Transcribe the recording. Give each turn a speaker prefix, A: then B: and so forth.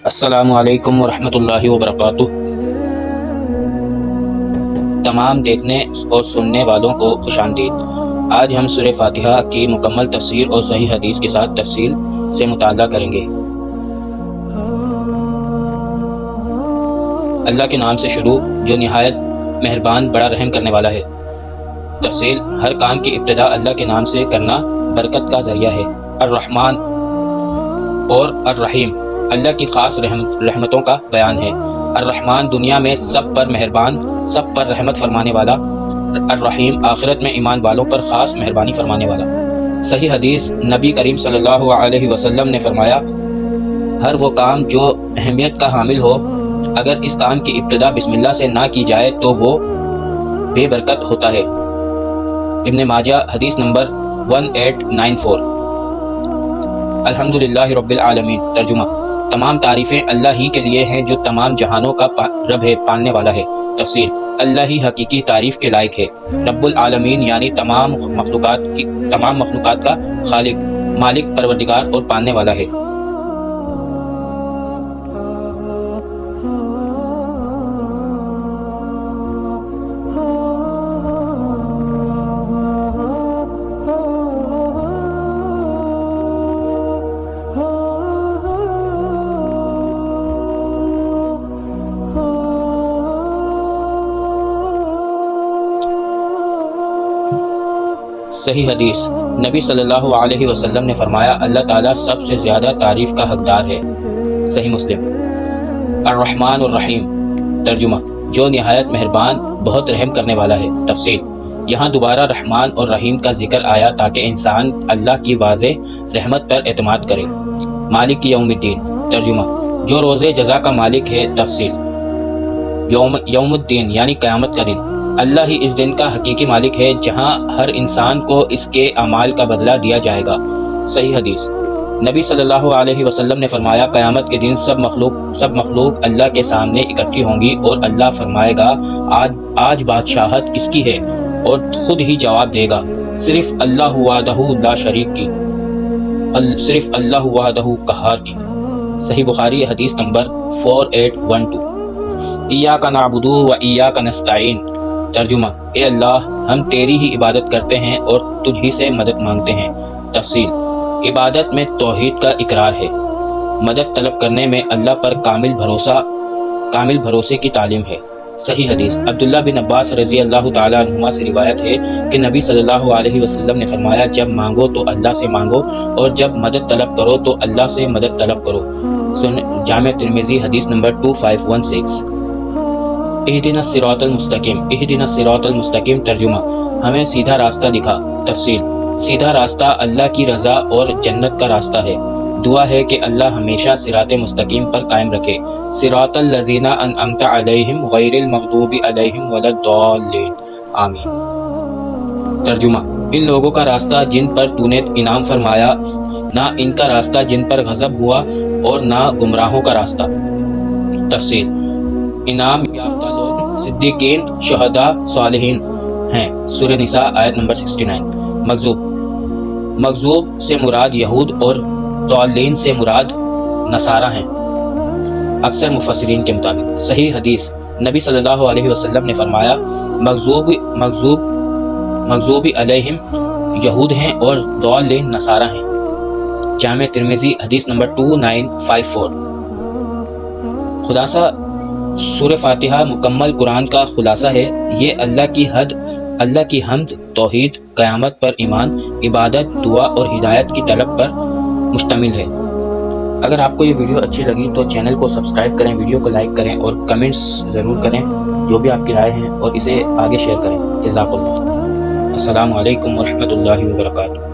A: السلام علیکم ورحمۃ اللہ وبرکاتہ۔ تمام دیکھنے اور سننے والوں کو خوش آمدید۔ آج ہم سورہ فاتحہ کی مکمل تفسیر اور صحیح حدیث کے ساتھ تفصیل سے مطالعہ کریں گے۔ اللہ کے نام سے شروع جو نہایت مہربان بڑا رحم کرنے والا ہے۔ تفصیل: ہر کام کی ابتدا اللہ کے نام سے کرنا برکت کا ذریعہ ہے۔ الرحمن اور الرحیم اللہ کی خاص رحمتوں کا بیان ہے۔ الرحمن دنیا میں سب پر مہربان، سب پر رحمت فرمانے والا۔ الرحیم آخرت میں ایمان والوں پر خاص مہربانی فرمانے والا۔ صحیح حدیث: نبی کریم صلی اللہ علیہ وسلم نے فرمایا، ہر وہ کام جو اہمیت کا حامل ہو، اگر اس کام کی ابتدا بسم اللہ سے نہ کی جائے تو وہ بے برکت ہوتا ہے۔ ابن ماجہ حدیث نمبر 1894۔ الحمدللہ رب العالمین۔ ترجمہ: تمام تعریفیں اللہ ہی کے لیے ہیں جو تمام جہانوں کا رب ہے، پالنے والا ہے۔ تفصیل: اللہ ہی حقیقی تعریف کے لائق ہے۔ رب العالمین یعنی تمام مخلوقات کا خالق، مالک، پروردگار اور پالنے والا ہے۔ صحیح حدیث: نبی صلی اللہ علیہ وسلم نے فرمایا، اللہ تعالیٰ سب سے زیادہ تعریف کا حقدار ہے۔ صحیح مسلم۔ الرحمن الرحیم۔ ترجمہ: جو نہایت مہربان بہت رحم کرنے والا ہے۔ تفصیل: یہاں دوبارہ رحمان اور رحیم کا ذکر آیا تاکہ انسان اللہ کی واضح رحمت پر اعتماد کرے۔ مالک یوم الدین۔ ترجمہ: جو روز جزا کا مالک ہے۔ تفصیل: یوم الدین یعنی قیامت کا دن۔ اللہ ہی اس دن کا حقیقی مالک ہے جہاں ہر انسان کو اس کے اعمال کا بدلہ دیا جائے گا۔ صحیح حدیث: نبی صلی اللہ علیہ وسلم نے فرمایا، قیامت کے دن سب مخلوق اللہ کے سامنے اکٹھی ہوں گی اور اللہ فرمائے گا، آج بادشاہت کس کی ہے؟ اور خود ہی جواب دے گا، صرف اللہ وحدہ لا شریک کی، صرف اللہ وحدہ قہار کی۔ صحیح بخاری حدیث نمبر 4812۔ ایاک نعبد و ایاک نستعین۔ ترجمہ: اے اللہ، ہم تیری ہی عبادت کرتے ہیں اور تجھ ہی سے مدد مانگتے ہیں۔ تفصیل: عبادت میں توحید کا اقرار ہے۔ مدد طلب کرنے میں اللہ پر کامل بھروسے کی تعلیم ہے۔ صحیح حدیث: عبداللہ بن عباس رضی اللہ تعالیٰ عنہما سے روایت ہے کہ نبی صلی اللہ علیہ وسلم نے فرمایا، جب مانگو تو اللہ سے مانگو اور جب مدد طلب کرو تو اللہ سے مدد طلب کرو۔ جامع ترمذی حدیث نمبر 2516۔ اہدنا الصراط المستقیم۔ اہدنا الصراط المستقیم۔ ترجمہ: ہمیں سیدھا راستہ دکھا۔ تفصیل: سیدھا راستہ اللہ کی رضا اور جنت کا راستہ ہے۔ دعا ہے کہ اللہ ہمیشہ صراط مستقیم پر قائم رکھے۔ صراط الذین انعمت علیہم غیر المغضوب علیہم ولا الضالین، آمین۔ ترجمہ: ان لوگوں کا راستہ جن پر تو نے انعام فرمایا، نہ ان کا راستہ جن پر غضب ہوا اور نہ گمراہوں کا راستہ۔ تفصیل: انعام یافتہ لوگ صدیقین، شہداء، صالحین ہیں۔ سورہ نساء آیت نمبر 69۔ مغضوب سے مراد یہود اور ضالین سے مراد نصارہ ہیں، اکثر مفسرین کے مطابق۔ صحیح حدیث: نبی صلی اللہ علیہ وسلم نے فرمایا، مغضوب علیہم یہود ہیں اور ضالین نصارہ ہیں۔ جامع ترمذی حدیث نمبر 2954۔ خلاصہ: سورہ فاتحہ مکمل قرآن کا خلاصہ ہے۔ یہ اللہ کی حمد، توحید، قیامت پر ایمان، عبادت، دعا اور ہدایت کی طلب پر مشتمل ہے۔ اگر آپ کو یہ ویڈیو اچھی لگی تو چینل کو سبسکرائب کریں، ویڈیو کو لائک کریں اور کمنٹس ضرور کریں جو بھی آپ کی رائے ہیں، اور اسے آگے شیئر کریں۔ جزاک اللہ۔ السلام علیکم ورحمۃ اللہ وبرکاتہ۔